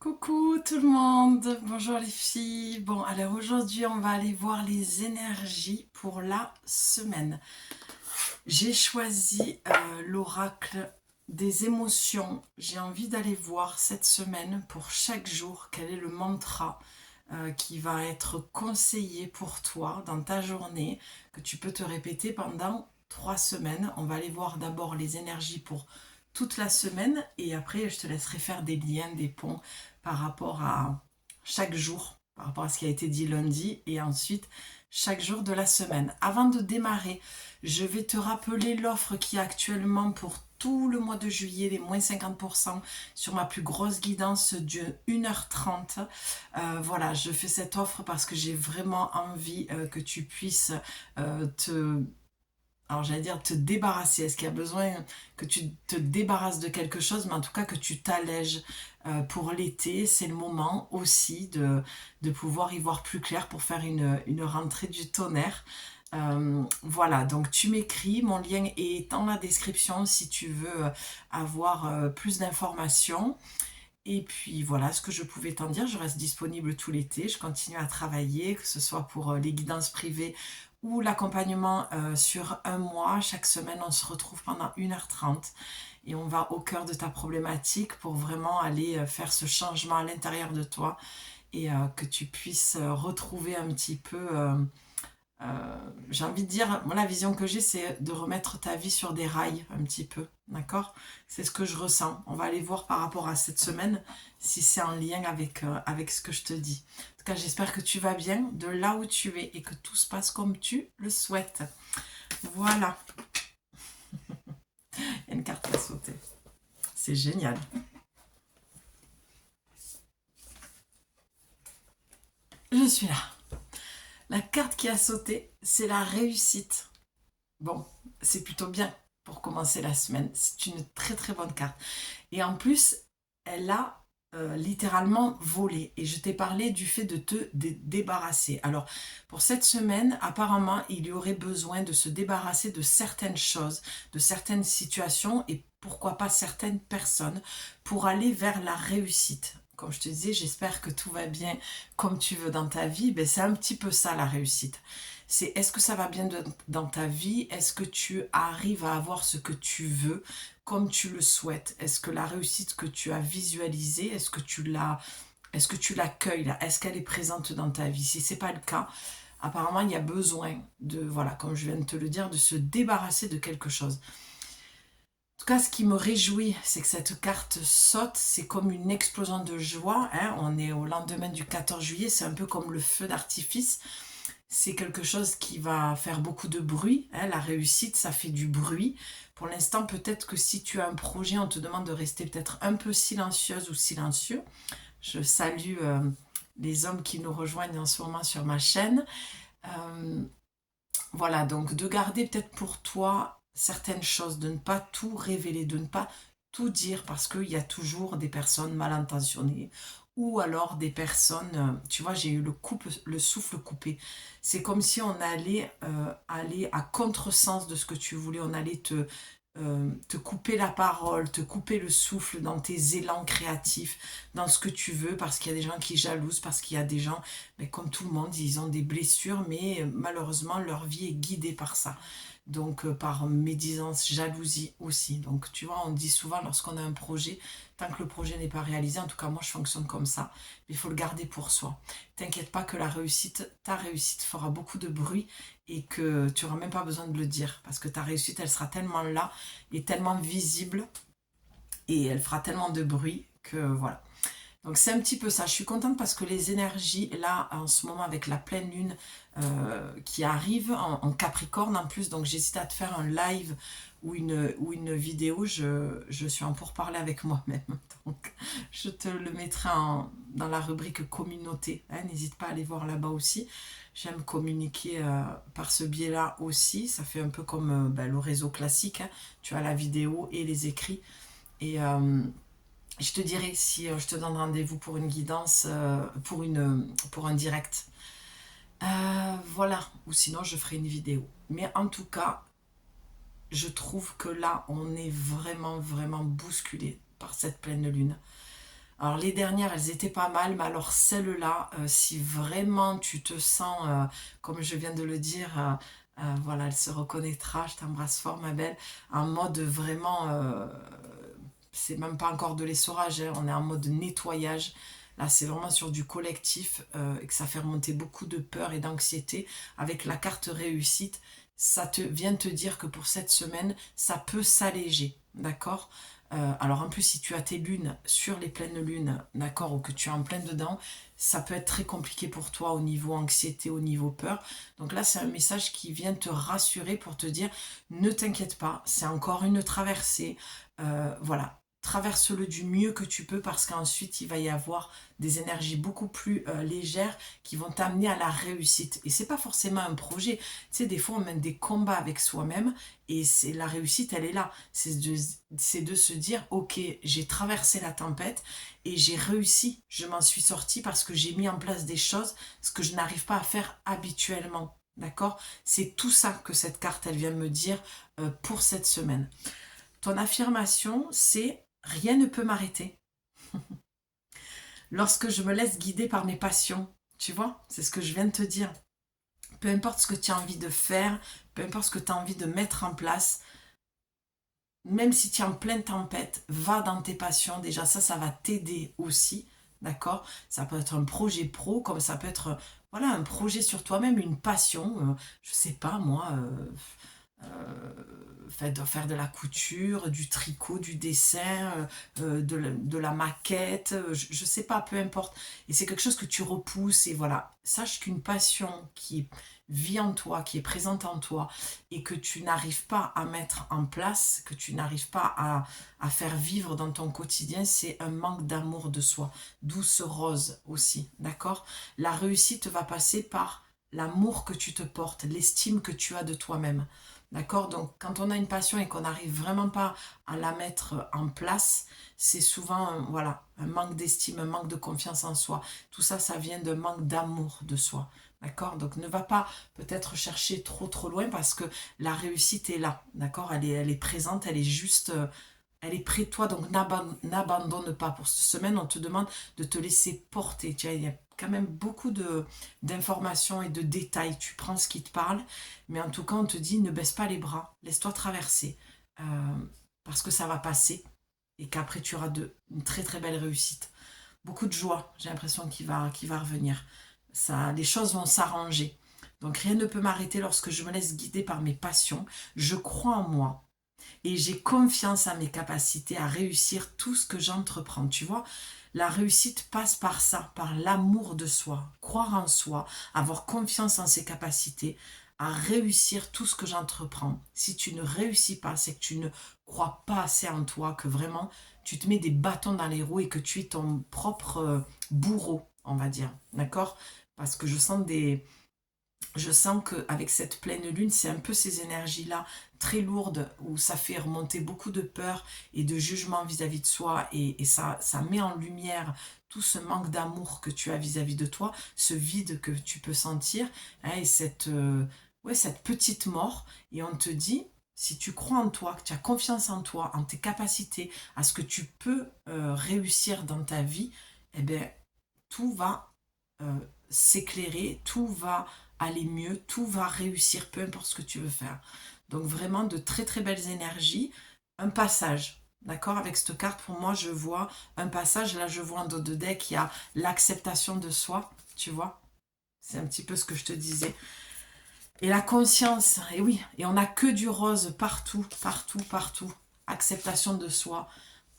Coucou tout le monde, bonjour les filles. Bon, alors aujourd'hui on va aller voir les énergies pour la semaine. J'ai choisi l'oracle des émotions. J'ai envie d'aller voir cette semaine pour chaque jour quel est le mantra qui va être conseillé pour toi dans ta journée, que tu peux te répéter pendant 3 semaines. On va aller voir d'abord les énergies pour toute la semaine et après je te laisserai faire des liens, des ponts par rapport à chaque jour, par rapport à ce qui a été dit lundi et ensuite chaque jour de la semaine. Avant de démarrer, je vais te rappeler l'offre qui est actuellement pour tout le mois de juillet, les moins 50% sur ma plus grosse guidance de 1h30. Voilà, je fais cette offre parce que j'ai vraiment envie que tu puisses alors j'allais dire te débarrasser. Est-ce qu'il y a besoin que tu te débarrasses de quelque chose, mais en tout cas que tu t'allèges pour l'été. C'est le moment aussi de pouvoir y voir plus clair pour faire une rentrée du tonnerre. Voilà, donc tu m'écris, mon lien est dans la description si tu veux avoir plus d'informations. Et puis voilà ce que je pouvais t'en dire, je reste disponible tout l'été, je continue à travailler, que ce soit pour les guidances privées ou l'accompagnement sur un mois. Chaque semaine, on se retrouve pendant 1h30 et on va au cœur de ta problématique pour vraiment aller faire ce changement à l'intérieur de toi et que tu puisses retrouver un petit peu j'ai envie de dire, moi la vision que j'ai, c'est de remettre ta vie sur des rails un petit peu, d'accord? C'est ce que je ressens. On va aller voir par rapport à cette semaine si c'est en lien avec ce que je te dis. En tout cas, j'espère que tu vas bien de là où tu es et que tout se passe comme tu le souhaites. Voilà, il y a une carte qui a sauté. C'est génial. Je suis là. La carte qui a sauté, c'est la réussite. Bon, c'est plutôt bien pour commencer la semaine. C'est une très très bonne carte. Et en plus, elle a littéralement volé. Et je t'ai parlé du fait de te débarrasser. Alors, pour cette semaine, apparemment, il y aurait besoin de se débarrasser de certaines choses, de certaines situations et pourquoi pas certaines personnes pour aller vers la réussite. Comme je te disais, j'espère que tout va bien comme tu veux dans ta vie. Ben, c'est un petit peu ça la réussite. C'est est-ce que ça va bien dans ta vie? Est-ce que tu arrives à avoir ce que tu veux comme tu le souhaites? Est-ce que la réussite que tu as visualisée, est-ce que tu l'accueilles là? Est-ce qu'elle est présente dans ta vie? Si c'est pas le cas, apparemment il y a besoin de, voilà, comme je viens de te le dire, de se débarrasser de quelque chose. En tout cas, ce qui me réjouit, c'est que cette carte saute, c'est comme une explosion de joie, hein. On est au lendemain du 14 juillet, c'est un peu comme le feu d'artifice. C'est quelque chose qui va faire beaucoup de bruit, hein. La réussite, ça fait du bruit. Pour l'instant, peut-être que si tu as un projet, on te demande de rester peut-être un peu silencieuse ou silencieux. Je salue les hommes qui nous rejoignent en ce moment sur ma chaîne. Euh, voilà, donc de garder peut-être pour toi certaines choses, de ne pas tout révéler, de ne pas tout dire parce qu'il y a toujours des personnes mal intentionnées ou alors des personnes, tu vois, j'ai eu le souffle coupé. C'est comme si on allait aller à contresens de ce que tu voulais, on allait te couper la parole, te couper le souffle dans tes élans créatifs, dans ce que tu veux, parce qu'il y a des gens qui jalousent, parce qu'il y a des gens, mais comme tout le monde, ils ont des blessures, mais malheureusement, leur vie est guidée par ça. Donc, par médisance, jalousie aussi. Donc, tu vois, on dit souvent, lorsqu'on a un projet, tant que le projet n'est pas réalisé, en tout cas, moi, je fonctionne comme ça, mais il faut le garder pour soi. T'inquiète pas que ta réussite fera beaucoup de bruit et que tu n'auras même pas besoin de le dire, parce que ta réussite, elle sera tellement là et tellement visible et elle fera tellement de bruit que voilà. Donc c'est un petit peu ça. Je suis contente parce que les énergies, là, en ce moment, avec la pleine lune qui arrive en Capricorne en plus, donc j'hésite à te faire un live ou une vidéo. Je suis en pourparlers avec moi-même. Donc je te le mettrai dans la rubrique communauté. Hein, n'hésite pas à aller voir là-bas aussi. J'aime communiquer par ce biais-là aussi. Ça fait un peu comme ben, le réseau classique. Hein. Tu as la vidéo et les écrits. Et je te dirai si je te donne rendez-vous pour une guidance, pour un direct. Voilà, ou sinon je ferai une vidéo. Mais en tout cas, je trouve que là, on est vraiment, vraiment bousculé par cette pleine lune. Alors les dernières, elles étaient pas mal, mais alors celle-là, si vraiment tu te sens, comme je viens de le dire, voilà, elle se reconnaîtra, je t'embrasse fort ma belle, en mode vraiment, c'est même pas encore de l'essorage, hein, on est en mode nettoyage. Là, c'est vraiment sur du collectif et que ça fait remonter beaucoup de peur et d'anxiété. Avec la carte réussite, ça te vient te dire que pour cette semaine, ça peut s'alléger, d'accord? Alors en plus, si tu as tes lunes sur les pleines lunes, d'accord, ou que tu es en pleine dedans, ça peut être très compliqué pour toi au niveau anxiété, au niveau peur. Donc là, c'est un message qui vient te rassurer pour te dire, ne t'inquiète pas, c'est encore une traversée. Voilà, traverse-le du mieux que tu peux parce qu'ensuite, il va y avoir des énergies beaucoup plus légères qui vont t'amener à la réussite. Et c'est pas forcément un projet. Tu sais, des fois, on mène des combats avec soi-même et c'est la réussite, elle est là. C'est de se dire, ok, j'ai traversé la tempête et j'ai réussi. Je m'en suis sortie parce que j'ai mis en place des choses, ce que je n'arrive pas à faire habituellement. D'accord? C'est tout ça que cette carte, elle vient me dire pour cette semaine. Ton affirmation, c'est rien ne peut m'arrêter. Lorsque je me laisse guider par mes passions, tu vois, c'est ce que je viens de te dire. Peu importe ce que tu as envie de faire, peu importe ce que tu as envie de mettre en place, même si tu es en pleine tempête, va dans tes passions. Déjà, ça va t'aider aussi, d'accord? Ça peut être un projet pro, comme ça peut être, voilà, un projet sur toi-même, une passion. Je sais pas, moi, faire de la couture, du tricot, du dessin, de la maquette, je sais pas, peu importe. Et c'est quelque chose que tu repousses et voilà. Sache qu'une passion qui vit en toi, qui est présente en toi et que tu n'arrives pas à mettre en place, que tu n'arrives pas à faire vivre dans ton quotidien, c'est un manque d'amour de soi. Douce rose aussi, d'accord? La réussite va passer par l'amour que tu te portes, l'estime que tu as de toi-même. D'accord? Donc, quand on a une passion et qu'on n'arrive vraiment pas à la mettre en place, c'est souvent, voilà, un manque d'estime, un manque de confiance en soi. Tout ça, ça vient d'un manque d'amour de soi. D'accord? Donc, ne va pas peut-être chercher trop, trop loin parce que la réussite est là. D'accord? Elle est présente, elle est juste, elle est près de toi. Donc, n'abandonne pas. Pour cette semaine, on te demande de te laisser porter. Tu vois, il y a quand même beaucoup d'informations et de détails. Tu prends ce qui te parle, mais en tout cas, on te dit ne baisse pas les bras, laisse-toi traverser, parce que ça va passer et qu'après tu auras une très très belle réussite. Beaucoup de joie, j'ai l'impression qu'il va revenir. Ça, les choses vont s'arranger. Donc rien ne peut m'arrêter lorsque je me laisse guider par mes passions. Je crois en moi et j'ai confiance à mes capacités à réussir tout ce que j'entreprends. Tu vois, la réussite passe par ça, par l'amour de soi, croire en soi, avoir confiance en ses capacités, à réussir tout ce que j'entreprends. Si tu ne réussis pas, c'est que tu ne crois pas assez en toi, que vraiment tu te mets des bâtons dans les roues et que tu es ton propre bourreau, on va dire. D'accord? Parce que je sens qu'avec cette pleine lune, c'est un peu ces énergies-là très lourdes où ça fait remonter beaucoup de peur et de jugement vis-à-vis de soi et ça met en lumière tout ce manque d'amour que tu as vis-à-vis de toi, ce vide que tu peux sentir hein, et ouais, cette petite mort. Et on te dit, si tu crois en toi, que tu as confiance en toi, en tes capacités, à ce que tu peux réussir dans ta vie, eh bien, tout va s'éclairer, tout va aller mieux, tout va réussir, peu importe ce que tu veux faire. Donc vraiment de très très belles énergies, un passage. D'accord? Avec cette carte, pour moi, je vois un passage. Là, je vois en dos de deck, il y a l'acceptation de soi. Tu vois? C'est un petit peu ce que je te disais. Et la conscience, et oui, et on n'a que du rose partout, partout, partout. Acceptation de soi.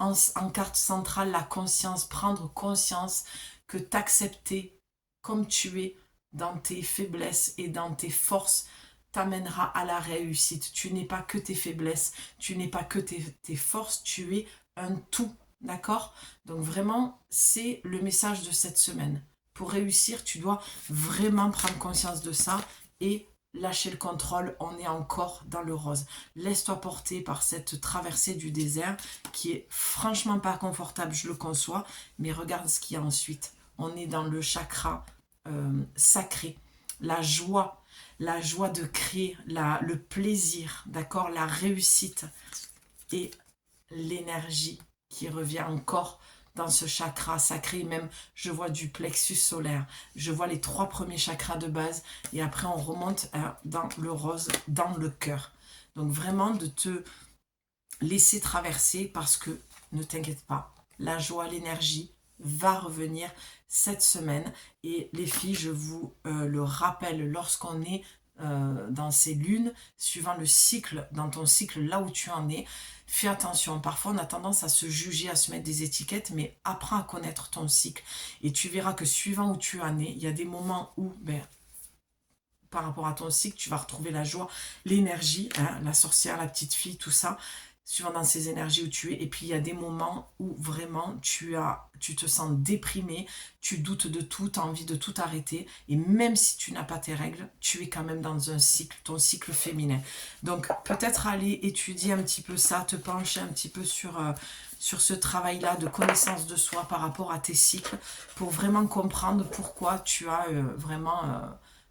En carte centrale, la conscience, prendre conscience que t'accepter comme tu es dans tes faiblesses et dans tes forces t'amènera à la réussite. Tu n'es pas que tes faiblesses, tu n'es pas que tes forces, tu es un tout. D'accord? Donc vraiment, c'est le message de cette semaine. Pour réussir, tu dois vraiment prendre conscience de ça et lâcher le contrôle, on est encore dans le rose. Laisse-toi porter par cette traversée du désert qui est franchement pas confortable, je le conçois, mais regarde ce qu'il y a ensuite. On est dans le chakra sacré, la joie de créer, le plaisir, d'accord, la réussite et l'énergie qui revient encore dans ce chakra sacré. Même, je vois du plexus solaire. Je vois les 3 premiers chakras de base. Et après, on remonte dans le rose, dans le cœur. Donc, vraiment, de te laisser traverser parce que, ne t'inquiète pas, la joie, l'énergie va revenir cette semaine. Et les filles, je vous le rappelle, lorsqu'on est dans ces lunes, suivant le cycle, dans ton cycle, là où tu en es, fais attention. Parfois, on a tendance à se juger, à se mettre des étiquettes, mais apprends à connaître ton cycle. Et tu verras que suivant où tu en es, il y a des moments où, par rapport à ton cycle, tu vas retrouver la joie, l'énergie, hein, la sorcière, la petite fille, tout ça, suivant dans ces énergies où tu es. Et puis, il y a des moments où vraiment, tu te sens déprimé, tu doutes de tout, tu as envie de tout arrêter. Et même si tu n'as pas tes règles, tu es quand même dans un cycle, ton cycle féminin. Donc, peut-être aller étudier un petit peu ça, te pencher un petit peu sur ce travail-là de connaissance de soi par rapport à tes cycles, pour vraiment comprendre pourquoi tu as vraiment...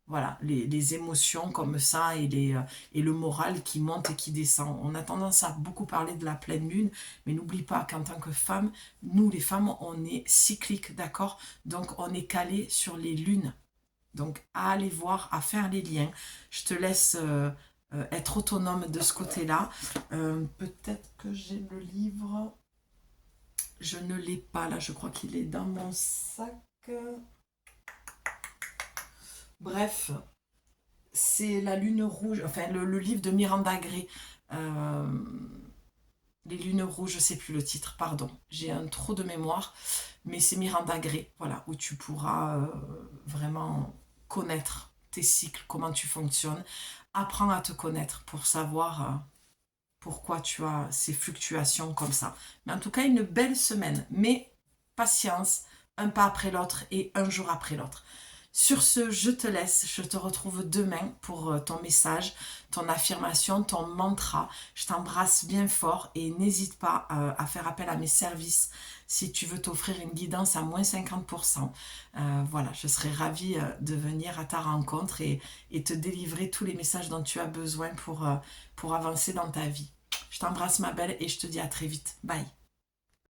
voilà, les émotions comme ça et le moral qui monte et qui descend. On a tendance à beaucoup parler de la pleine lune, mais n'oublie pas qu'en tant que femme, nous les femmes, on est cycliques, d'accord? Donc on est calé sur les lunes. Donc à aller voir, à faire les liens. Je te laisse être autonome de ce côté-là. Peut-être que j'ai le livre. Je ne l'ai pas là, je crois qu'il est dans mon sac. Bref, c'est La Lune Rouge, enfin le livre de Miranda Gray. Les Lunes Rouges, je ne sais plus le titre, pardon. J'ai un trou de mémoire, mais c'est Miranda Gray, voilà, où tu pourras vraiment connaître tes cycles, comment tu fonctionnes. Apprends à te connaître pour savoir pourquoi tu as ces fluctuations comme ça. Mais en tout cas, une belle semaine, mais patience, un pas après l'autre et un jour après l'autre. Sur ce, je te laisse, je te retrouve demain pour ton message, ton affirmation, ton mantra. Je t'embrasse bien fort et n'hésite pas à faire appel à mes services si tu veux t'offrir une guidance à moins 50%. Voilà, je serai ravie de venir à ta rencontre et te délivrer tous les messages dont tu as besoin pour avancer dans ta vie. Je t'embrasse ma belle et je te dis à très vite. Bye.